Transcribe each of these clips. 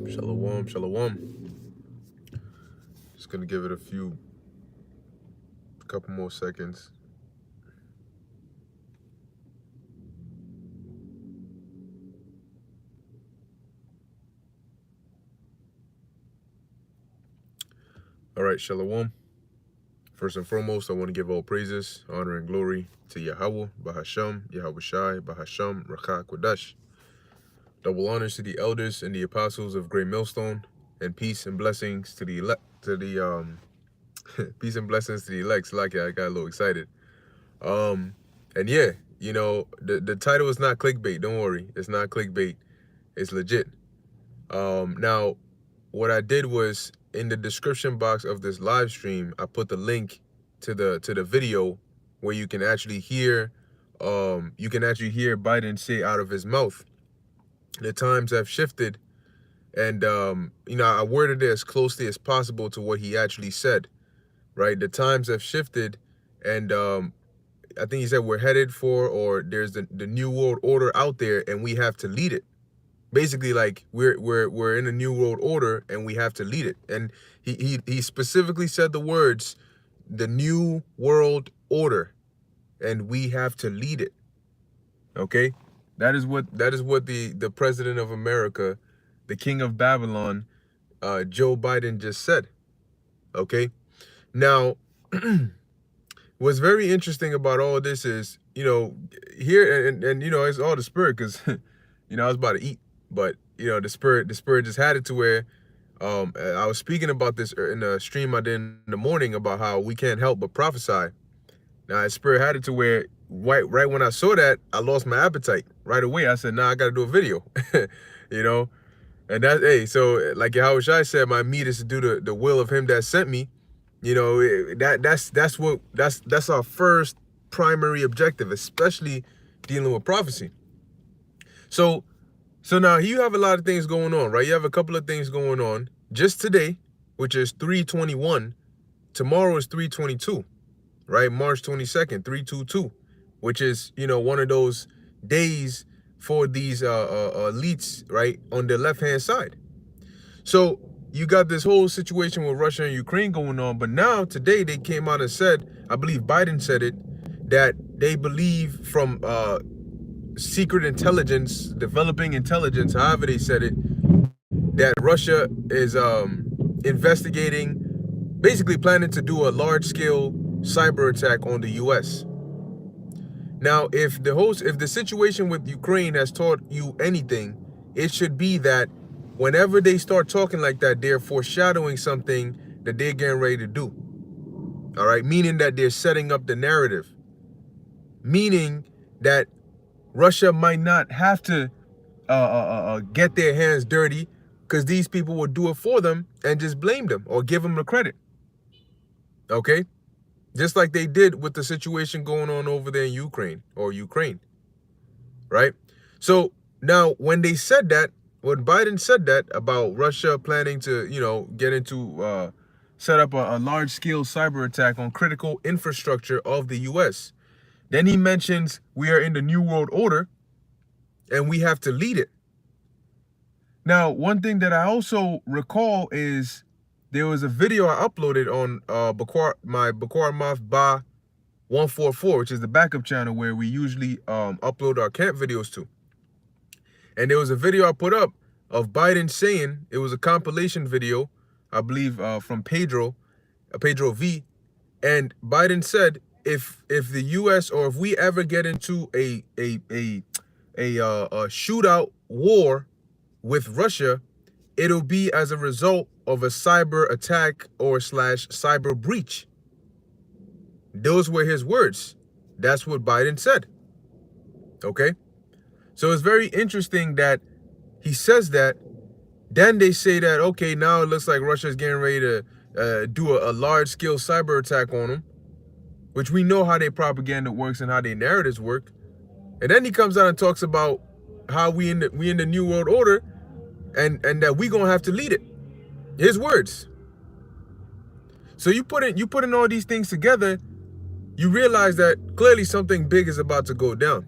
Shalom, shalom. Just gonna give it a couple more seconds. All right, shalom. First and foremost, I want to give all praises, honor, and glory to Yahweh, Bahasham, Yahweh Shai, Bahasham, Rakah Kodash. Double honors to the elders and the apostles of Great Millstone, and peace and blessings to the peace and blessings to the elect. Like I got a little excited. And yeah, you know, the title is not clickbait. Don't worry, it's not clickbait. It's legit. Now, what I did was in the description box of this live stream, I put the link to the video where you can actually hear Biden say out of his mouth. The times have shifted, and you know, I worded it as closely as possible to what he actually said. Right, the times have shifted, and I think he said we're headed for, or there's the new world order out there, and we have to lead it. Basically, like we're in a new world order and we have to lead it. And he specifically said the words, the new world order, and we have to lead it. Okay, that is what the president of America, the king of Babylon, Joe Biden just said. Okay, now what's very interesting about all this is, you know, here and you know, it's all the spirit, because you know, I was about to eat, but you know, the spirit just had it to where I was speaking about this in a stream I did in the morning about how we can't help but prophesy. Now, the spirit had it to where right when I saw that, I lost my appetite right away. I said, nah, I got to do a video, you know, and that, hey, so like Yahweh Shai said, my meat is to do the will of him that sent me. You know, that's our first primary objective, especially dealing with prophecy. So now you have a lot of things going on, right? You have a couple of things going on just today, which is 3/21. Tomorrow is 3/22, right? March 22nd, 3/22, which is, you know, one of those days for these elites, right, on the left-hand side. So you got this whole situation with Russia and Ukraine going on, but now today they came out and said, I believe Biden said it, that they believe from secret intelligence, developing intelligence, however they said it, that Russia is investigating, basically planning to do a large-scale cyber attack on the U.S. Now, if the situation with Ukraine has taught you anything, it should be that whenever they start talking like that, they're foreshadowing something that they're getting ready to do. All right, meaning that they're setting up the narrative, meaning that Russia might not have to get their hands dirty, because these people will do it for them and just blame them or give them the credit. Okay, just like they did with the situation going on over there in Ukraine, right? So now when they said that, when Biden said that about Russia planning to, you know, get into set up a large-scale cyber attack on critical infrastructure of the U.S., then he mentions we are in the new world order and we have to lead it. Now, one thing that I also recall is there was a video I uploaded on my Bakwar Math Ba 144, which is the backup channel where we usually upload our camp videos to. And there was a video I put up of Biden saying, it was a compilation video, I believe, from Pedro V. And Biden said, if the U.S. or if we ever get into a shootout war with Russia, it'll be as a result of a cyber attack or / cyber breach. Those were his words. That's what Biden said. Okay? So it's very interesting that he says that Then they say that, okay, now it looks like Russia is getting ready to do a large-scale cyber attack on them, which we know how their propaganda works and how their narratives work. And then he comes out and talks about how we in the new world order, and that we gonna have to lead it. His words. So you put in all these things together, you realize that clearly something big is about to go down.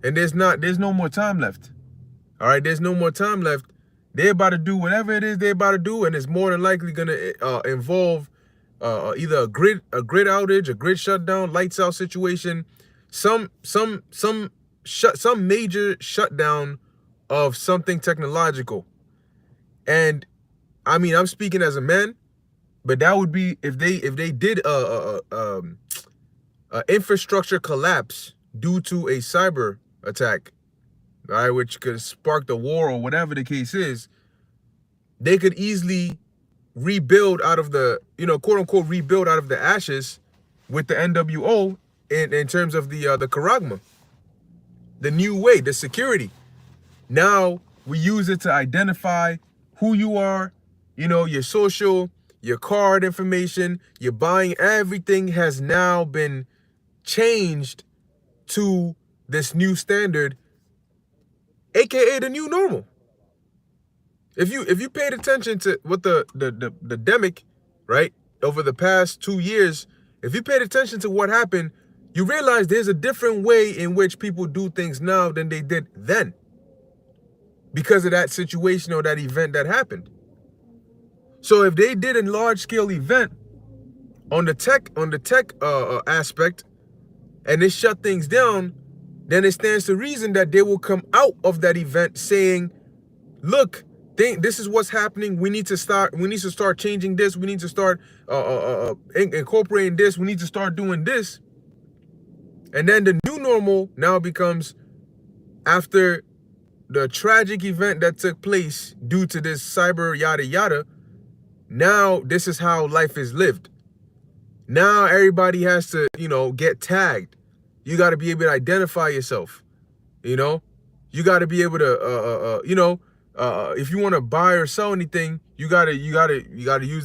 And there's no more time left. All right, there's no more time left. They're about to do whatever it is they're about to do, and it's more than likely going to involve either a grid outage, a grid shutdown, lights out situation, some major shutdown of something technological. And I mean, I'm speaking as a man, but that would be if they did a infrastructure collapse due to a cyber attack, all right, which could spark the war or whatever the case is. They could easily rebuild out of the, quote unquote, rebuild out of the ashes with the NWO in terms of the Charagma, the new way, the security. Now we use it to identify who you are, your social, your card information, your buying, everything has now been changed to this new standard, aka the new normal. If you paid attention to what the demic, right, over the past 2 years, if you paid attention to what happened, you realize there's a different way in which people do things now than they did then, because of that situation or that event that happened. So if they did a large scale event on the tech aspect, and they shut things down, then it stands to reason that they will come out of that event saying, look, this is what's happening. We need to start changing this. We need to start incorporating this. We need to start doing this. And then the new normal now becomes, after the tragic event that took place due to this cyber yada yada, now this is how life is lived. Now everybody has to, get tagged. You got to be able to identify yourself. You got to be able to, if you want to buy or sell anything, you gotta use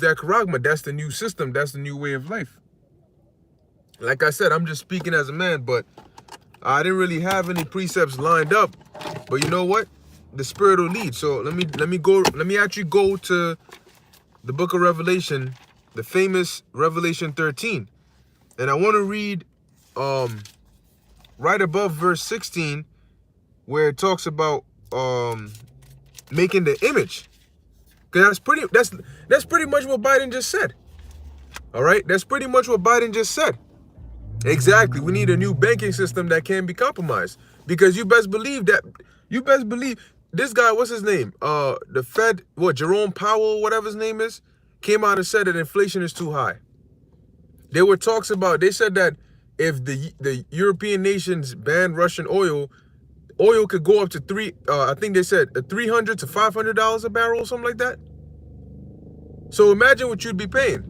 that Charagma. That's the new system. That's the new way of life. Like I said, I'm just speaking as a man, but I didn't really have any precepts lined up. But you know what? The Spirit will lead. So let me actually go to the book of Revelation, the famous Revelation 13. And I want to read right above verse 16, where it talks about making the image. Because that's pretty much what Biden just said. All right? That's pretty much what Biden just said. Exactly. We need a new banking system that can be compromised. Because you best believe this guy, what's his name? The Fed, Jerome Powell, whatever his name is, came out and said that inflation is too high. There were talks about, they said that if the European nations ban Russian oil could go up to I think they said $300 to $500 a barrel or something like that. So imagine what you'd be paying.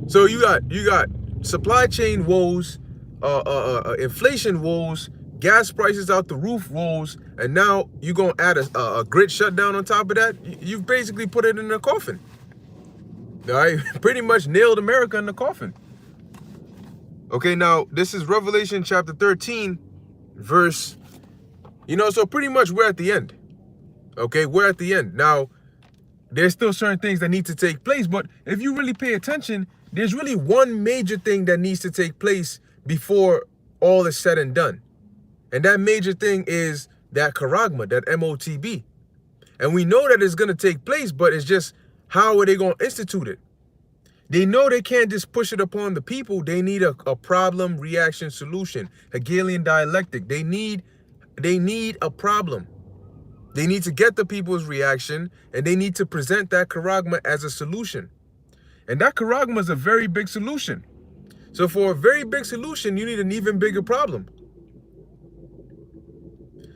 So you got supply chain woes, inflation woes, gas prices out the roof woes, and now you're gonna add a grid shutdown on top of that. You've basically put it in a coffin. All right, pretty much nailed America in the coffin. Okay, now this is Revelation chapter 13, verse, so pretty much we're at the end. Okay, we're at the end. Now, there's still certain things that need to take place, but if you really pay attention, there's really one major thing that needs to take place before all is said and done. And that major thing is that Charagma, that MOTB. And we know that it's going to take place, but it's just, how are they going to institute it? They know they can't just push it upon the people. They need a problem, reaction, solution, Hegelian dialectic. They need a problem. They need to get the people's reaction, and they need to present that Charagma as a solution. And that Charagma is a very big solution. So for a very big solution, you need an even bigger problem.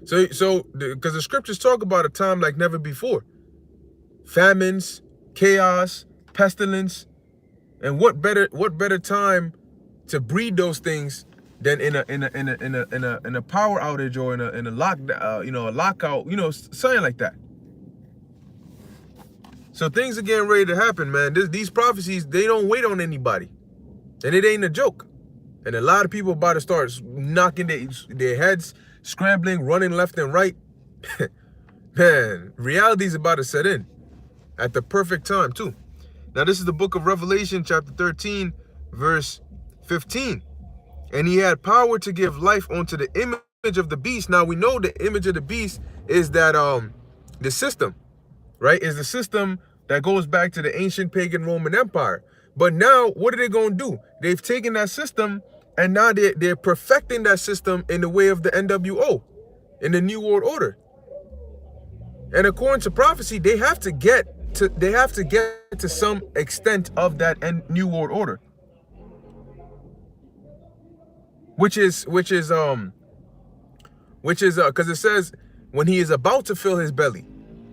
So because the scriptures talk about a time like never before. Famines, chaos, pestilence, and what better time to breed those things than in a power outage or in a lockdown, a lockout, something like that. So things are getting ready to happen, man. These prophecies, they don't wait on anybody. And it ain't a joke. And a lot of people about to start knocking their heads, scrambling, running left and right. Man, reality is about to set in at the perfect time, too. Now, this is the book of Revelation, chapter 13, verse 15. And he had power to give life unto the image of the beast. Now, we know the image of the beast is that the system, right? Is the system that goes back to the ancient pagan Roman Empire. But now, what are they going to do? They've taken that system, and now they're perfecting that system in the way of the NWO, in the New World Order. And according to prophecy, they have to get to some extent of that New World Order, which is because it says, when he is about to fill his belly,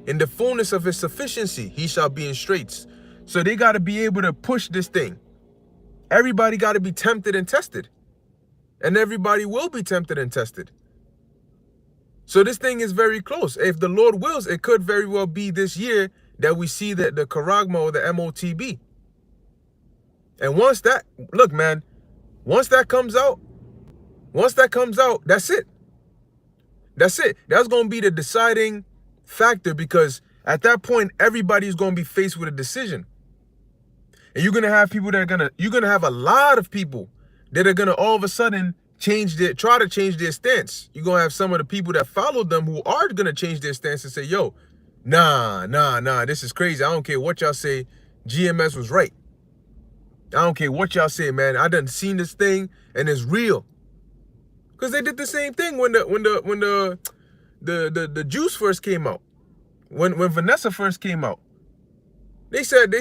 in the fullness of his sufficiency, he shall be in straits. So they got to be able to push this thing. Everybody got to be tempted and tested, and everybody will be tempted and tested. So this thing is very close. If the Lord wills, it could very well be this year that we see the Charagma or the MOTB. And once that, look, man, once that comes out, that's it. That's it. That's going to be the deciding factor, because at that point, everybody's going to be faced with a decision. And you're going to have people that are you're going to have a lot of people that are going to all of a sudden try to change their stance. You're going to have some of the people that followed them who are going to change their stance and say, yo, nah, this is crazy. I don't care what y'all say. GMS was right. I don't care what y'all say, man. I done seen this thing and it's real. Because they did the same thing when the juice first came out. When Vanessa first came out. They said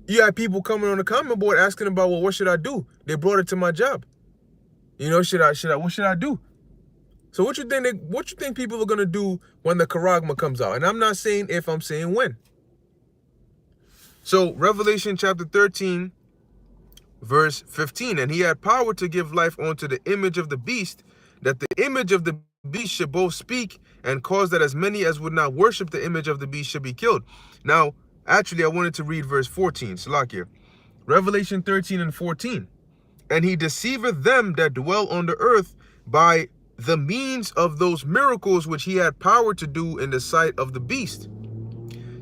you had people coming on the comment board asking about, well, what should I do? They brought it to my job. You know, what should I do? So what you think people are gonna do when the Charagma comes out? And I'm not saying if, I'm saying when. So Revelation chapter 13, verse 15, and he had power to give life unto the image of the beast, that the image of the beast should both speak and cause that as many as would not worship the image of the beast should be killed. Now, actually, I wanted to read verse 14, Salakia. Revelation 13 and 14. And he deceiveth them that dwell on the earth by the means of those miracles which he had power to do in the sight of the beast,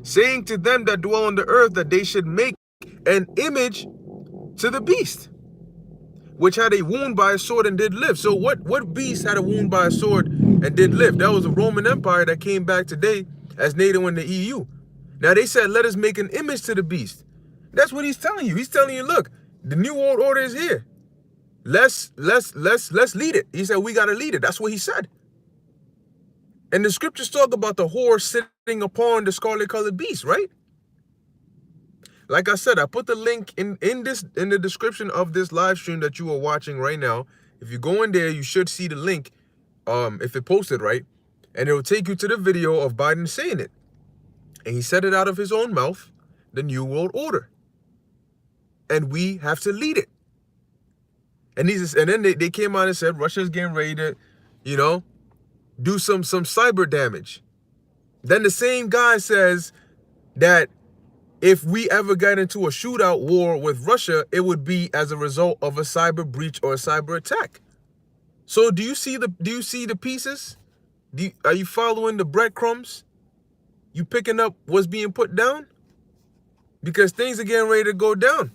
saying to them that dwell on the earth that they should make an image to the beast, which had a wound by a sword and did live. So what beast had a wound by a sword and did live? That was the Roman Empire that came back today as NATO in the EU. Now they said, let us make an image to the beast. That's what he's telling you. He's telling you, look, the New World Order is here. Let's lead it. He said, we got to lead it. That's what he said. And the scriptures talk about the horse sitting upon the scarlet colored beast, right? Like I said, I put the link in the description of this live stream that you are watching right now. If you go in there, you should see the link, if it posted right, and it will take you to the video of Biden saying it. And he said it out of his own mouth, the New World Order. And we have to lead it. And then they came out and said Russia's getting ready to, do some cyber damage. Then the same guy says that if we ever got into a shootout war with Russia, it would be as a result of a cyber breach or a cyber attack. So do you see the pieces? Are you following the breadcrumbs? You picking up what's being put down? Because things are getting ready to go down.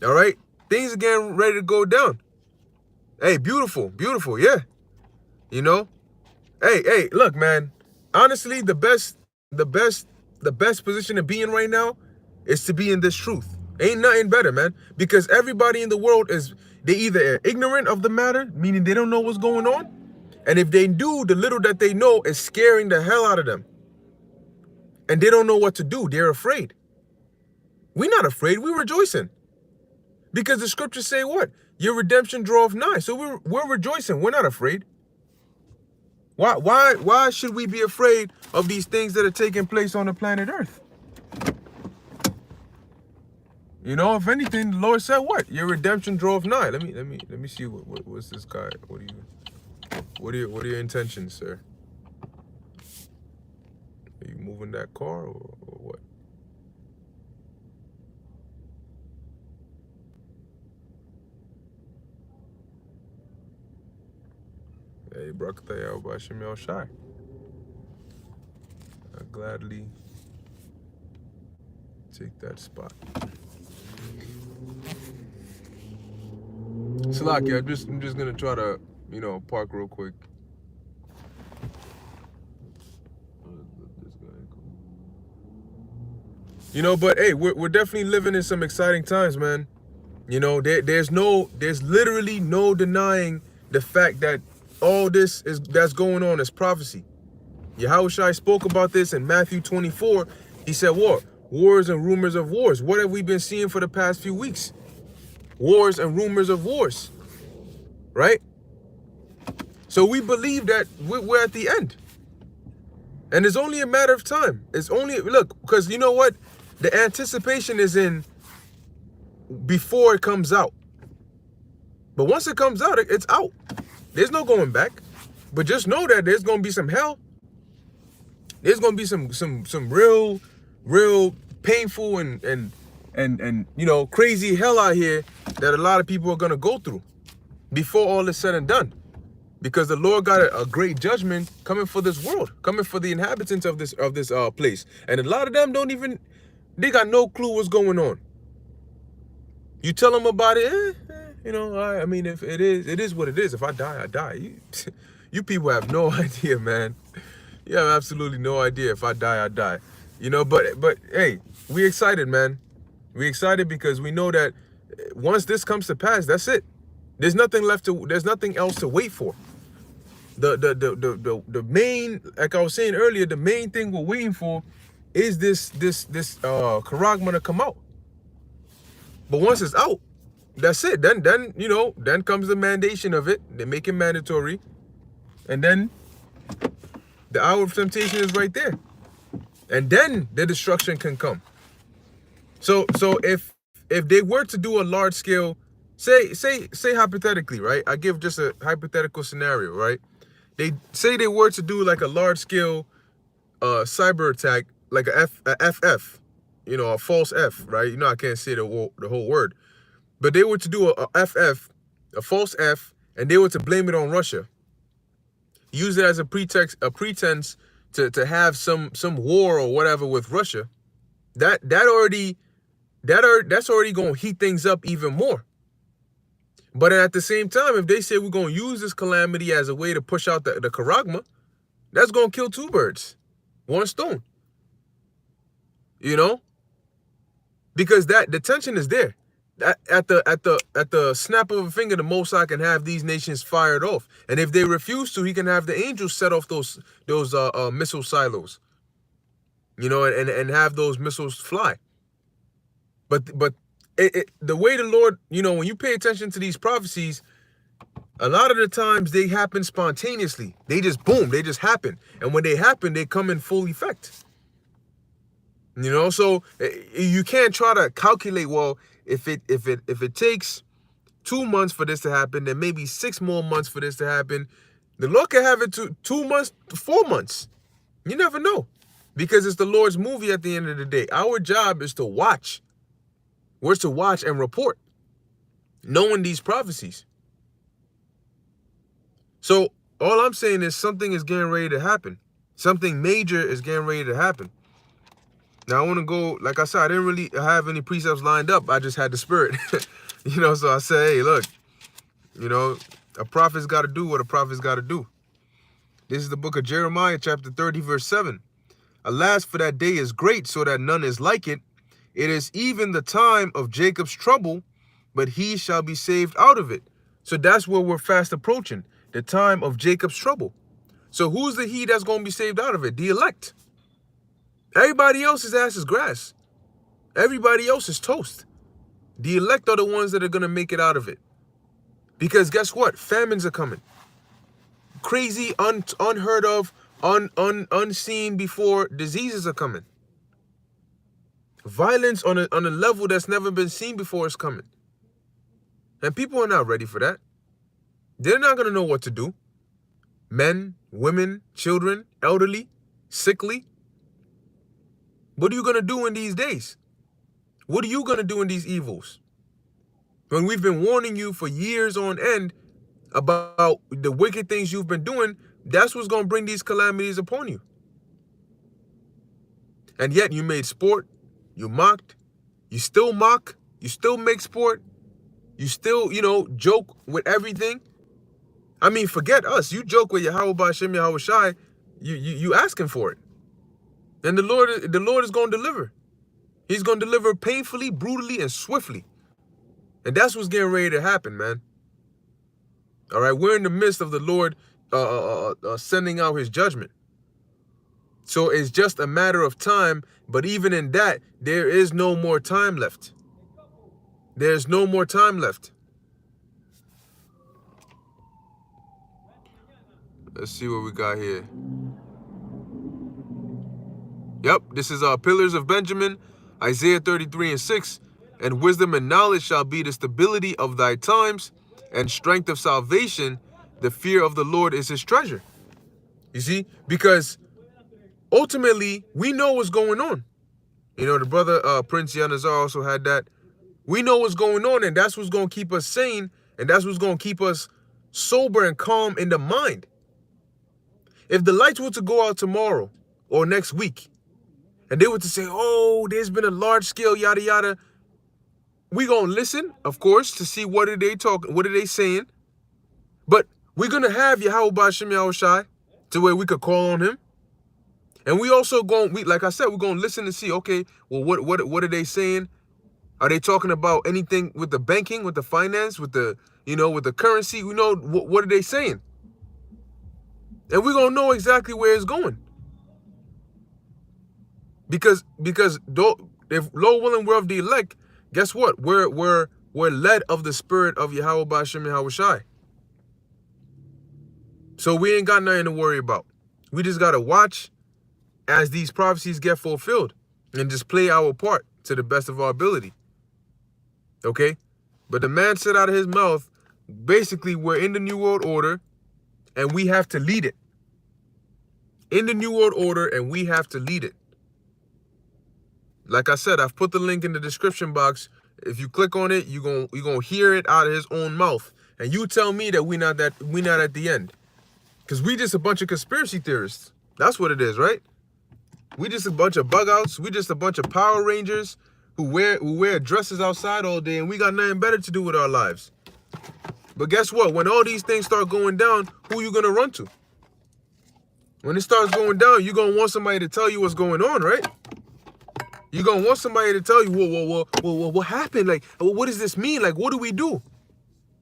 All right? Things are getting ready to go down. Hey, beautiful, yeah. Hey, look, man. Honestly, the best position to be in right now is to be in this truth. Ain't nothing better, man. Because everybody in the world they either are ignorant of the matter, meaning they don't know what's going on. And if they do, the little that they know is scaring the hell out of them. And they don't know what to do. They're afraid. We're not afraid. We're rejoicing. Because the scriptures say what? Your redemption draweth nigh. So we're rejoicing. We're not afraid. Why should we be afraid of these things that are taking place on the planet Earth? If anything, the Lord said what? Your redemption draweth nigh. Let me see what's this guy? What are your intentions, sir? Are you moving? moving that car or what? Hey, Brakataya Bashim El Shai. I gladly take that spot. Salaki, I'm just gonna try to, park real quick. But hey, we're definitely living in some exciting times, man. There's literally no denying the fact that all that's going on is prophecy. Yahushua spoke about this in Matthew 24. He said, what? Wars and rumors of wars. What have we been seeing for the past few weeks? Wars and rumors of wars, right? So we believe that we're at the end. And it's only a matter of time. It's only, look, because you know what? The anticipation is in before it comes out. But once it comes out, it's out. There's no going back. But just know that there's going to be some hell. There's going to be some real painful and crazy hell out here that a lot of people are going to go through before all is said and done. Because the Lord got a great judgment coming for this world, coming for the inhabitants of this place. And a lot of them they got no clue what's going on. You tell them about it, I mean, if it is what it is. If I die, I die. You people have no idea, man. You have absolutely no idea. If I die, I die. But hey, we excited, man. We excited because we know that once this comes to pass, that's it. There's nothing else to wait for. The main, like I was saying earlier, the main thing we're waiting for is this charagma to come out. But once it's out, that's it. Then comes the mandation of it. They make it mandatory. And then the hour of temptation is right there. And then the destruction can come. So if they were to do a large scale, say hypothetically, right? I give just a hypothetical scenario, right? They say they were to do like a large scale cyber attack, like a FF, a false F, right? I can't say the whole word. But they were to do a FF, a false F, and they were to blame it on Russia. Use it as a pretense to have some war or whatever with Russia. That's already going to heat things up even more. But at the same time, if they say we're going to use this calamity as a way to push out the charagma, that's going to kill two birds, one stone. Because the tension is there. At the snap of a finger, the Most High can have these nations fired off, and if they refuse to, he can have the angels set off those missile silos, and have those missiles fly. But the way the Lord, when you pay attention to these prophecies, a lot of the times they happen spontaneously. They just boom, they just happen, and when they happen, they come in full effect. So you can't try to calculate, well, if it takes 2 months for this to happen, then maybe 6 more months for this to happen. The Lord can have it to 2 months, 4 months. You never know, because it's the Lord's movie at the end of the day. Our job is to watch. We're to watch and report, knowing these prophecies. So all I'm saying is something is getting ready to happen. Something major is getting ready to happen. Now, I want to go, like I said, I didn't really have any precepts lined up. I just had the spirit, so I said, hey, look, a prophet's got to do what a prophet's got to do. This is the book of Jeremiah, chapter 30, verse 7. Alas, for that day is great, so that none is like it. It is even the time of Jacob's trouble, but he shall be saved out of it. So that's where we're fast approaching, the time of Jacob's trouble. So who's the he that's going to be saved out of it? The elect. Everybody else's ass is grass. Everybody else is toast. The elect are the ones that are going to make it out of it. Because guess what? Famines are coming. Crazy, unheard of, unseen before diseases are coming. Violence on a level that's never been seen before is coming. And people are not ready for that. They're not going to know what to do. Men, women, children, elderly, sickly. What are you going to do in these days? What are you going to do in these evils? When we've been warning you for years on end about the wicked things you've been doing, that's what's going to bring these calamities upon you. And yet you made sport, you mocked, you still mock, you still make sport, you still, joke with everything. I mean, forget us. You joke with Yahweh B'Shem Yahweh Shai, you asking for it. And the Lord is going to deliver. He's going to deliver painfully, brutally, and swiftly. And that's what's getting ready to happen, man. All right, we're in the midst of the Lord sending out his judgment. So it's just a matter of time. But even in that, there is no more time left. There's no more time left. Let's see what we got here. Yep, this is Pillars of Benjamin, Isaiah 33:6. And wisdom and knowledge shall be the stability of thy times, and strength of salvation. The fear of the Lord is his treasure. You see, because ultimately we know what's going on. The brother Prince Yanazar also had that. We know what's going on, and that's what's going to keep us sane, and that's what's going to keep us sober and calm in the mind. If the lights were to go out tomorrow or next week, and they were to say, oh, there's been a large scale yada yada, we gonna listen, of course, to see what are they saying. But we're gonna have Yahweh B'Shem Yahweh Shai to where we could call on him. And we also like I said, we're gonna listen and see, okay, well, what are they saying? Are they talking about anything with the banking, with the finance, with the with the currency? We know what are they saying? And we're gonna know exactly where it's going. Because if Lord willing we're of the elect, guess what? We're led of the spirit of Yahweh B'Shem Yahweh Shai. So we ain't got nothing to worry about. We just gotta watch as these prophecies get fulfilled and just play our part to the best of our ability. Okay? But the man said out of his mouth, basically, we're in the New World Order and we have to lead it. In the New World Order and we have to lead it. Like I said, I've put the link in the description box. If you click on it, you're gonna hear it out of his own mouth. And you tell me that we're not at the end. Because we just a bunch of conspiracy theorists. That's what it is, right? We just a bunch of bug outs. We just a bunch of Power Rangers who wear dresses outside all day, and we got nothing better to do with our lives. But guess what? When all these things start going down, who you gonna run to? When it starts going down, you're gonna want somebody to tell you what's going on, right? You're going to want somebody to tell you, whoa, what happened? Like, what does this mean? Like, what do we do?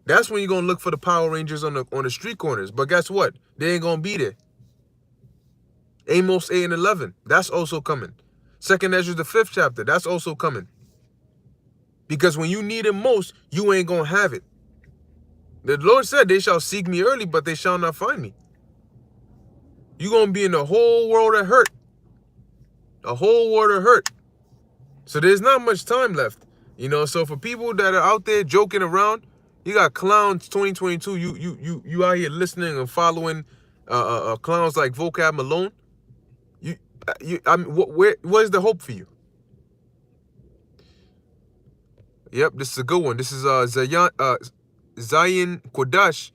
That's when you're going to look for the Power Rangers on the street corners. But guess what? They ain't going to be there. Amos 8 and 11, that's also coming. 2nd Ezra, the 5th chapter, that's also coming. Because when you need it most, you ain't going to have it. The Lord said, they shall seek me early, but they shall not find me. You're going to be in a whole world of hurt. A whole world of hurt. So there's not much time left, So for people that are out there joking around, you got clowns 2022. You out here listening and following clowns like Vocab Malone. Where's the hope for you? Yep, this is a good one. This is Zion Kodash,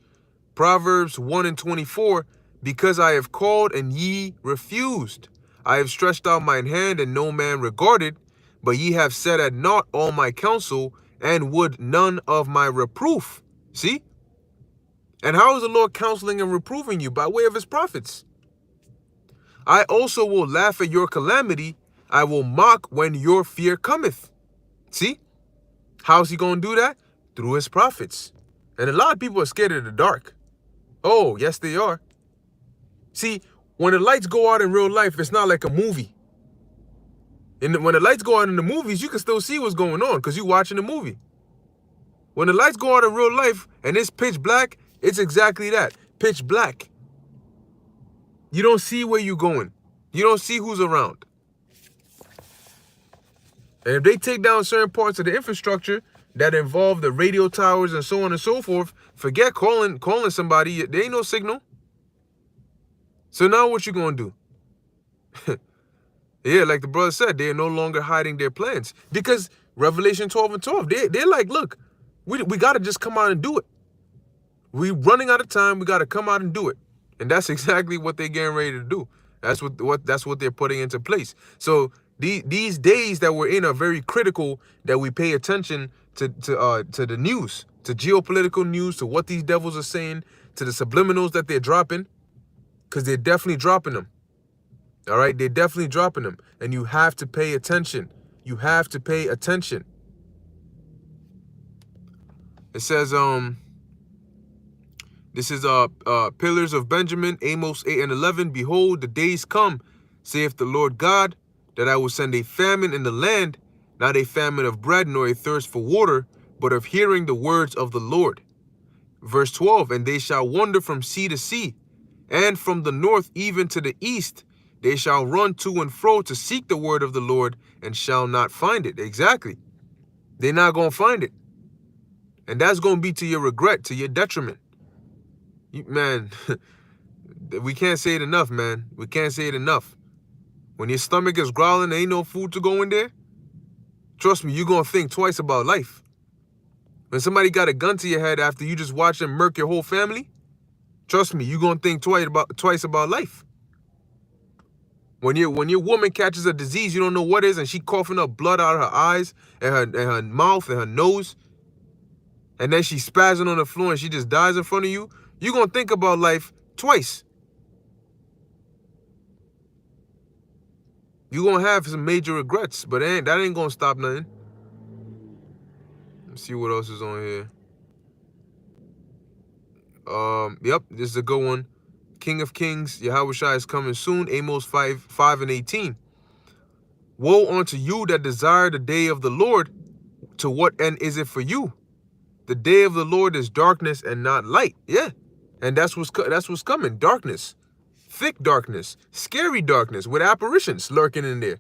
Proverbs 1 and 24. Because I have called and ye refused, I have stretched out mine hand and no man regarded. But ye have set at naught all my counsel, and would none of my reproof. See? And how is the Lord counseling and reproving you? By way of his prophets. I also will laugh at your calamity. I will mock when your fear cometh. See? How's he going to do that? Through his prophets. And a lot of people are scared of the dark. Oh, yes, they are. See, when the lights go out in real life, it's not like a movie. And when the lights go out in the movies, you can still see what's going on because you're watching the movie. When the lights go out in real life and it's pitch black, it's exactly that. Pitch black. You don't see where you're going. You don't see who's around. And if they take down certain parts of the infrastructure that involve the radio towers and so on and so forth, forget calling somebody. There ain't no signal. So now what you gonna do? Yeah, like the brother said, they're no longer hiding their plans. Because Revelation 12 and 12, they're like, look, we got to just come out and do it. We running out of time. We got to come out and do it. And that's exactly what they're getting ready to do. That's what they're putting into place. So these days that we're in are very critical, that we pay attention to the news, to geopolitical news, to what these devils are saying, to the subliminals that they're dropping, because they're definitely dropping them. All right, they're definitely dropping them, and you have to pay attention. You have to pay attention. It says, this is Pillars of Benjamin, Amos 8 and 11. Behold, the days come, saith the Lord God, that I will send a famine in the land, not a famine of bread, nor a thirst for water, but of hearing the words of the Lord. Verse 12, and they shall wander from sea to sea, and from the north even to the east. They shall run to and fro to seek the word of the Lord, and shall not find it. Exactly. They're not going to find it. And that's going to be to your regret, to your detriment. Man, we can't say it enough, man. We can't say it enough. When your stomach is growling, there ain't no food to go in there. Trust me, you're going to think twice about life. When somebody got a gun to your head after you just watch them murk your whole family, trust me, you're going to think twice about life. When your woman catches a disease you don't know what is, and she coughing up blood out of her eyes and her mouth and her nose, and then she's spazzing on the floor and she just dies in front of you, you're going to think about life twice. You're going to have some major regrets, but that ain't going to stop nothing. Let's see what else is on here. Yep, this is a good one. King of Kings, Yahushua is coming soon. Amos 5 and 18. Woe unto you that desire the day of the Lord. To what end is it for you? The day of the Lord is darkness and not light. Yeah, and that's what's coming. Darkness, thick darkness, scary darkness with apparitions lurking in there.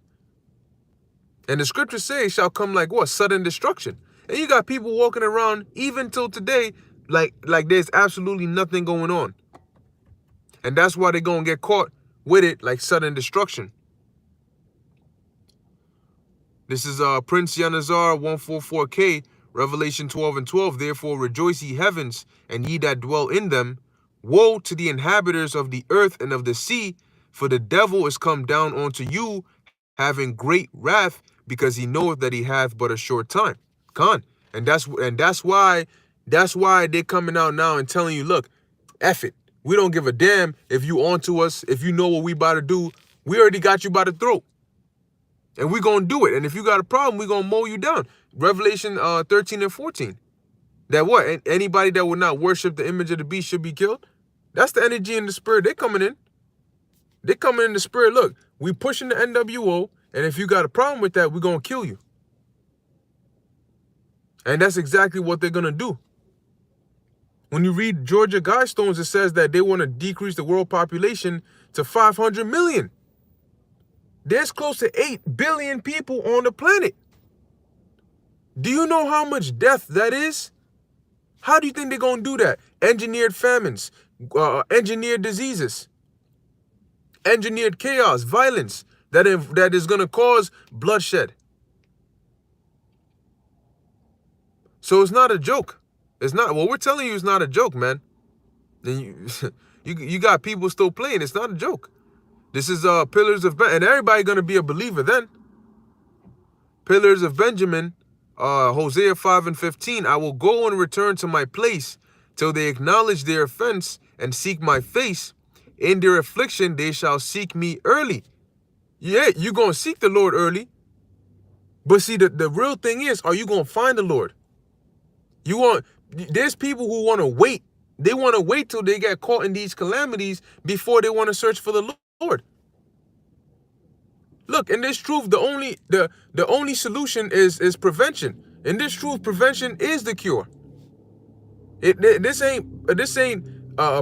And the scriptures say it shall come like what? Sudden destruction. And you got people walking around even till today like there's absolutely nothing going on. And that's why they're going to get caught with it, like sudden destruction. This is Prince Yanazar 144K, Revelation 12 and 12. Therefore rejoice ye heavens, and ye that dwell in them. Woe to the inhabitants of the earth and of the sea, for the devil is come down unto you, having great wrath, because he knoweth that he hath but a short time. Con. And that's why they're coming out now and telling you, look, F it. We don't give a damn if you onto us, if you know what we about to do. We already got you by the throat. And we're going to do it. And if you got a problem, we're going to mow you down. Revelation 13 and 14. That what? Anybody that would not worship the image of the beast should be killed. That's the energy in the spirit. They're coming in. They're coming in the spirit. Look, we pushing the NWO. And if you got a problem with that, we're going to kill you. And that's exactly what they're going to do. When you read Georgia Guidestones, it says that they want to decrease the world population to 500 million. There's close to 8 billion people on the planet. Do you know how much death that is? How do you think they're going to do that? Engineered famines, engineered diseases, engineered chaos, violence that is going to cause bloodshed. So it's not a joke. It's not. Well, we're telling you it's not a joke, man. And you got people still playing. It's not a joke. This is Pillars of Ben, and everybody gonna be a believer then. Pillars of Benjamin, Hosea 5 and 15. I will go and return to my place till they acknowledge their offense and seek my face. In their affliction they shall seek me early. Yeah, you're gonna seek the Lord early. But see, the real thing is, are you gonna find the Lord? There's people who want to wait. They want to wait till they get caught in these calamities before they want to search for the Lord. Look, in this truth, the only solution is prevention. In this truth, prevention is the cure. This ain't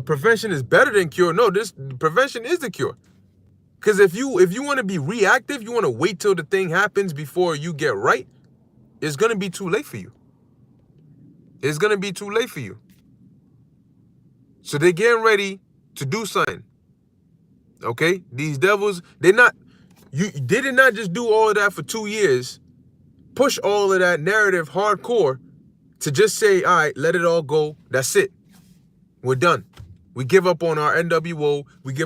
prevention is better than cure. No, this prevention is the cure. Because if you want to be reactive, you want to wait till the thing happens before you get right, it's gonna be too late for you. It's going to be too late for you. So they're getting ready to do something. Okay? These devils, they're not, You did not just do all of that for 2 years, push all of that narrative hardcore to just say, all right, let it all go. That's it. We're done. We give up on our NWO. We give